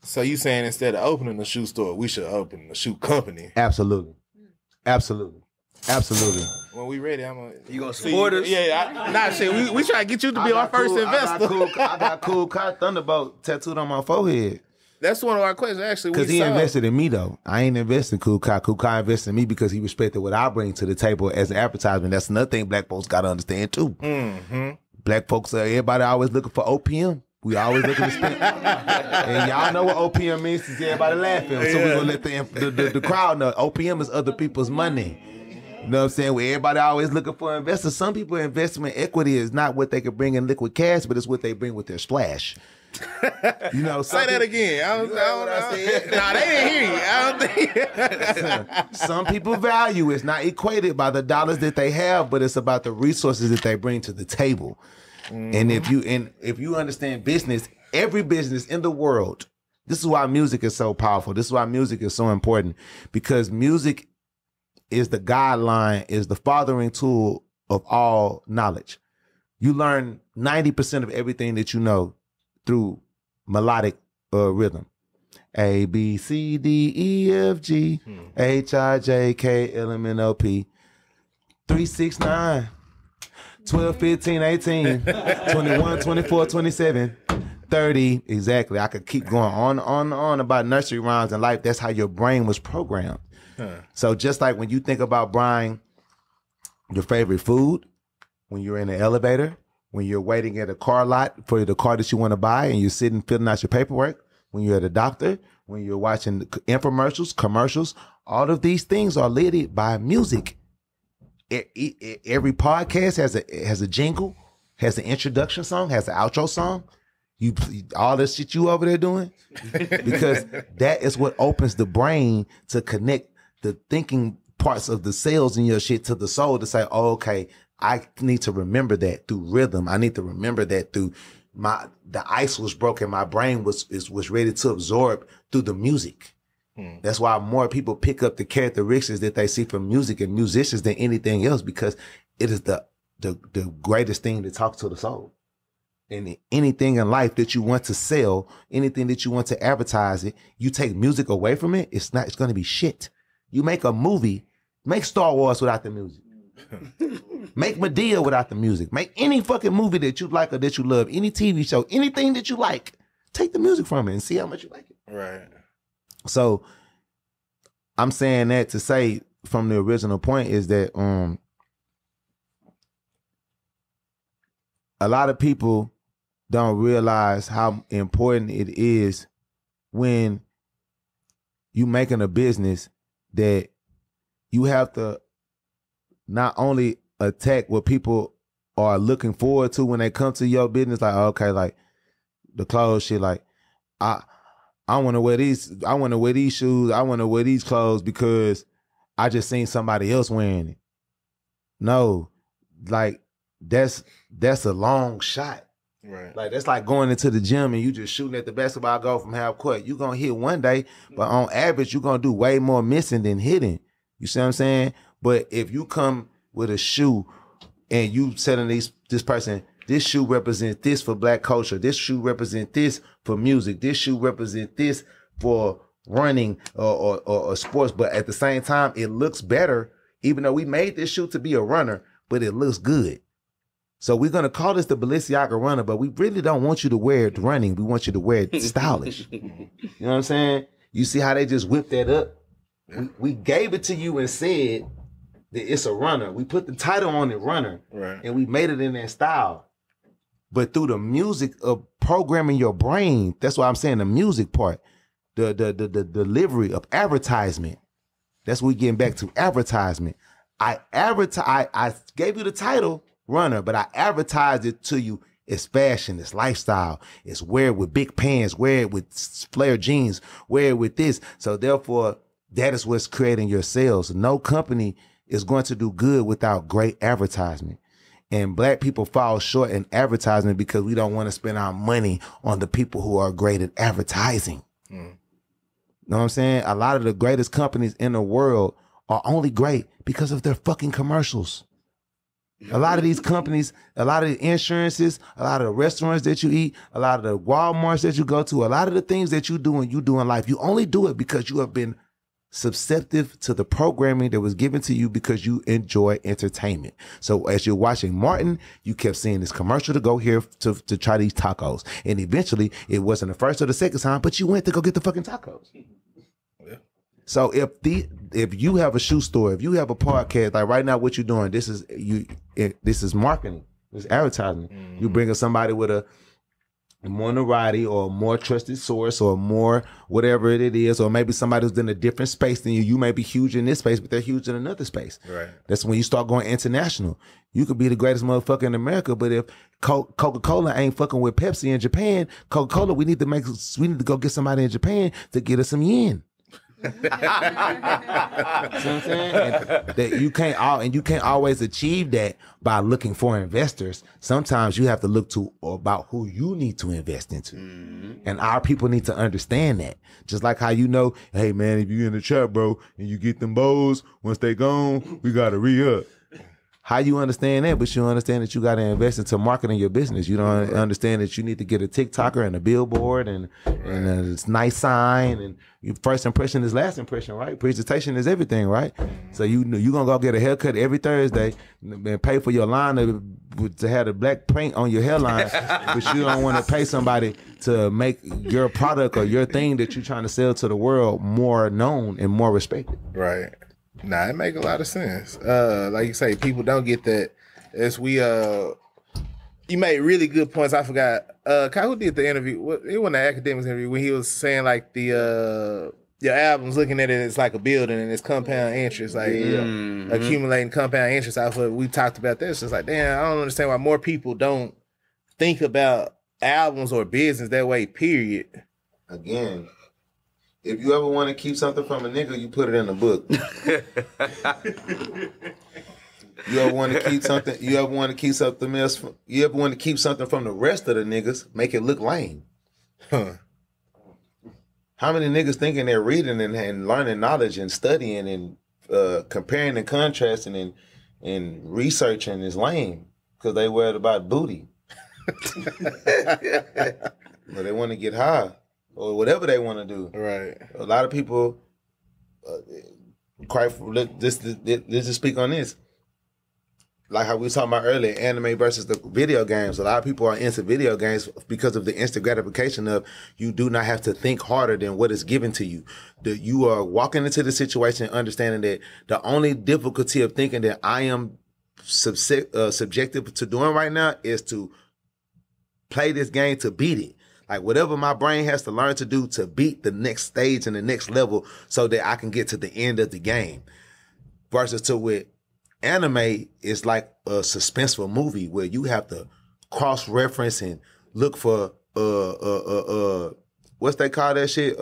So you saying instead of opening a shoe store, we should open a shoe company? Absolutely. When we ready, you gonna support us? Yeah, shit. We try to get you to be our first investor. I got Cool Kai Thunderbolt tattooed on my forehead. That's one of our questions, actually. Because he invested in me, though. I ain't invested in Cool Kai. Cool Kai invested in me because he respected what I bring to the table as an advertisement. That's another thing black folks got to understand, too. Mm-hmm. Black folks, everybody always looking for OPM. We always looking to spend. And y'all know what OPM means since everybody laughing. So we're going to let the crowd know. OPM is other people's money. You know what I'm saying? Where everybody always looking for investors. Some people investment equity is not what they can bring in liquid cash, but it's what they bring with their splash. You know, say that again. I don't know. Nah, they didn't hear you. I don't think. Some people value it's not equated by the dollars that they have, but it's about the resources that they bring to the table. And if you understand business, every business in the world, this is why music is so powerful. This is why music is so important, because music is the guideline, is the fathering tool of all knowledge. You learn 90% of everything that you know through melodic rhythm. A, B, C, D, E, F, G, H, I, J, K, L, M, N, O, P. 3, 6, 9, 12, 15, 18, 21, 24, 27, 30. Exactly. I could keep going on about nursery rhymes in life. That's how your brain was programmed. So just like when you think about, Brian, your favorite food, when you're in the elevator, when you're waiting at a car lot for the car that you want to buy and you're sitting filling out your paperwork, when you're at a doctor, when you're watching infomercials, commercials, all of these things are led by music. Every podcast has a jingle, has an introduction song, has an outro song. You all this shit you over there doing, because that is what opens the brain to connect the thinking parts of the cells in your shit to the soul to say, oh, okay, I need to remember that through rhythm. I need to remember that through the ice was broken. My brain was ready to absorb through the music. That's why more people pick up the characteristics that they see from music and musicians than anything else, because it is the greatest thing to talk to the soul. And anything in life that you want to sell, anything that you want to advertise it, you take music away from it, it's going to be shit. You make a movie, make Star Wars without the music. Make Medea without the music. Make any fucking movie that you like or that you love, any TV show, anything that you like, take the music from it and see how much you like it. Right. So I'm saying that to say from the original point is that a lot of people don't realize how important it is when you making a business that you have to not only attack what people are looking forward to when they come to your business, like, okay, like the clothes shit, like I want to wear these, I want to wear these shoes, I want to wear these clothes because I just seen somebody else wearing it. No, like that's a long shot. Right. Like that's like going into the gym and you just shooting at the basketball goal from half court. You're gonna hit one day, but on average, you're gonna do way more missing than hitting. You see what I'm saying? But if you come with a shoe and you telling this person, this shoe represents this for black culture, this shoe represents this for music, this shoe represents this for running or sports, but at the same time, it looks better, even though we made this shoe to be a runner, but it looks good. So we're going to call this the Balenciaga runner, but we really don't want you to wear it running. We want you to wear it stylish. You know what I'm saying? You see how they just whipped that up? We gave it to you and said that it's a runner. We put the title on it, runner, right, and we made it in that style. But through the music of programming your brain, that's why I'm saying the music part, the delivery of advertisement. That's what we're getting back to, advertisement. I gave you the title, runner, but I advertised it to you as fashion, as lifestyle, it's wear it with big pants, wear it with flare jeans, wear it with this. So therefore, that is what's creating your sales. No company is going to do good without great advertisement. And black people fall short in advertisement because we don't want to spend our money on the people who are great at advertising. You know what I'm saying? A lot of the greatest companies in the world are only great because of their fucking commercials. A lot of these companies, a lot of the insurances, a lot of the restaurants that you eat, a lot of the Walmarts that you go to, a lot of the things that you do in life, you only do it because you have been susceptible to the programming that was given to you because you enjoy entertainment. So as you're watching Martin, you kept seeing this commercial to go here to try these tacos. And eventually, it wasn't the first or the second time, but you went to go get the fucking tacos. So if you have a shoe store, if you have a podcast, like right now, what you're doing, this is marketing, this is advertising. Mm-hmm. You bring somebody with a more notoriety or a more trusted source or more whatever it is, or maybe somebody who's in a different space than you. You may be huge in this space, but they're huge in another space. Right. That's when you start going international. You could be the greatest motherfucker in America, but if Coca-Cola ain't fucking with Pepsi in Japan, Coca-Cola, we need to go get somebody in Japan to get us some yen. See what I'm saying? That you can't always achieve that by looking for investors. Sometimes you have to look to about who you need to invest into. Mm-hmm. And our people need to understand that. Just like how hey man, if you in the trap, bro, and you get them bows, once they gone, we gotta re-up. How you understand that? But you understand that you got to invest into marketing your business. You don't understand that you need to get a TikToker and a billboard and a nice sign. And your first impression is last impression, right? Presentation is everything, right? So you gonna go get a haircut every Thursday and pay for your line to have the black paint on your hairline, but you don't want to pay somebody to make your product or your thing that you're trying to sell to the world more known and more respected. Right. Nah, it make a lot of sense. Like you say, people don't get that. As you made really good points. I forgot. Kyle, who did the interview? It wasn't an academics interview when he was saying like your album's looking at it as like a building and it's compound interest, like accumulating compound interest. We talked about this. It's like, damn, I don't understand why more people don't think about albums or business that way. Period. Again. If you ever want to keep something from a nigga, you put it in a book. You ever want to keep something? You ever want to keep something else? You ever want to keep something from the rest of the niggas? Make it look lame. Huh. How many niggas thinking they're reading and learning knowledge and studying and comparing and contrasting and researching is lame because they worried about booty. But they want to get high. Or whatever they want to do. Right. A lot of people, let's just speak on this. Like how we were talking about earlier, anime versus the video games. A lot of people are into video games because of the instant gratification of you do not have to think harder than what is given to you. You are walking into the situation understanding that the only difficulty of thinking that I am subjective to doing right now is to play this game to beat it. Like whatever my brain has to learn to do to beat the next stage and the next level so that I can get to the end of the game. Versus to with anime, it's like a suspenseful movie where you have to cross-reference and look for what's they call that shit?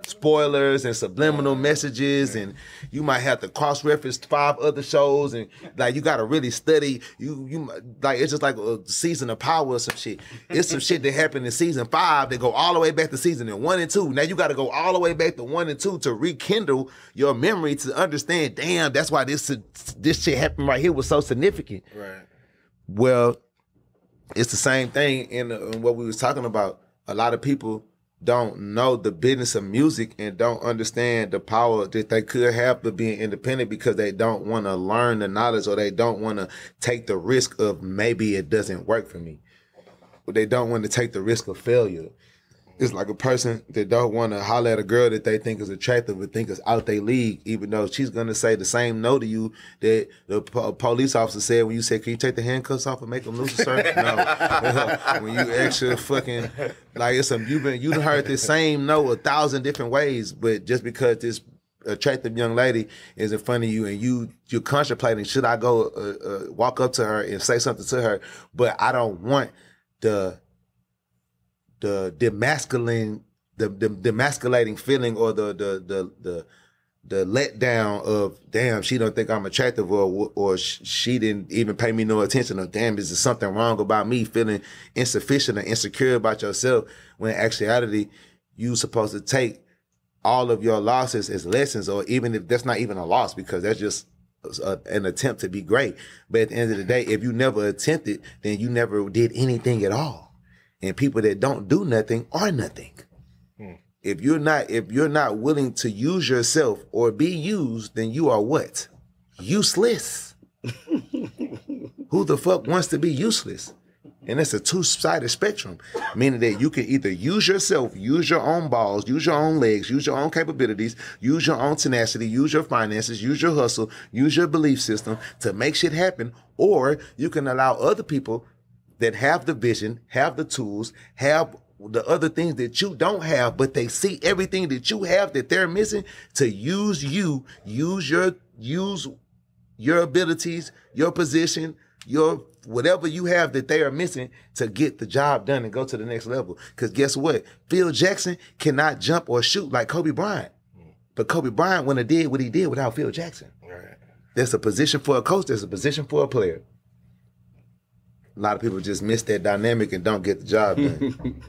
Spoilers and subliminal messages, and you might have to cross-reference 5 other shows, and like you gotta really study. You like it's just like a season of Power or some shit. It's some shit that happened in season 5 that go all the way back to season 1 and 2. Now you gotta go all the way back to 1 and 2 to rekindle your memory to understand. Damn, that's why this shit happened right here was so significant. Right. Well, it's the same thing in what we was talking about. A lot of people don't know the business of music and don't understand the power that they could have for being independent because they don't want to learn the knowledge or they don't want to take the risk of maybe it doesn't work for me. But they don't want to take the risk of failure. It's like a person that don't want to holler at a girl that they think is attractive but think is out their league, even though she's going to say the same no to you that the police officer said when you said, can you take the handcuffs off and make them loose, sir? No. When you actually fucking, like you done heard this same no 1,000 different ways, but just because this attractive young lady is in front of you and you're contemplating, should I go walk up to her and say something to her? But I don't want the demasculating feeling or the letdown of damn, she don't think I'm attractive or she didn't even pay me no attention, or damn, is there something wrong about me, feeling insufficient or insecure about yourself, when in actuality you supposed to take all of your losses as lessons, or even if that's not even a loss because that's just an attempt to be great. But at the end of the day, if you never attempted, then you never did anything at all. And people that don't do nothing are nothing. If you're not willing to use yourself or be used, then you are what? Useless. Who the fuck wants to be useless? And it's a two-sided spectrum, meaning that you can either use yourself, use your own balls, use your own legs, use your own capabilities, use your own tenacity, use your finances, use your hustle, use your belief system to make shit happen, or you can allow other people that have the vision, have the tools, have the other things that you don't have, but they see everything that you have that they're missing to use you, use your abilities, your position, your whatever you have that they are missing to get the job done and go to the next level. Because guess what? Phil Jackson cannot jump or shoot like Kobe Bryant. But Kobe Bryant wouldn't have did what he did without Phil Jackson. Right. There's a position for a coach. There's a position for a player. A lot of people just miss that dynamic and don't get the job done.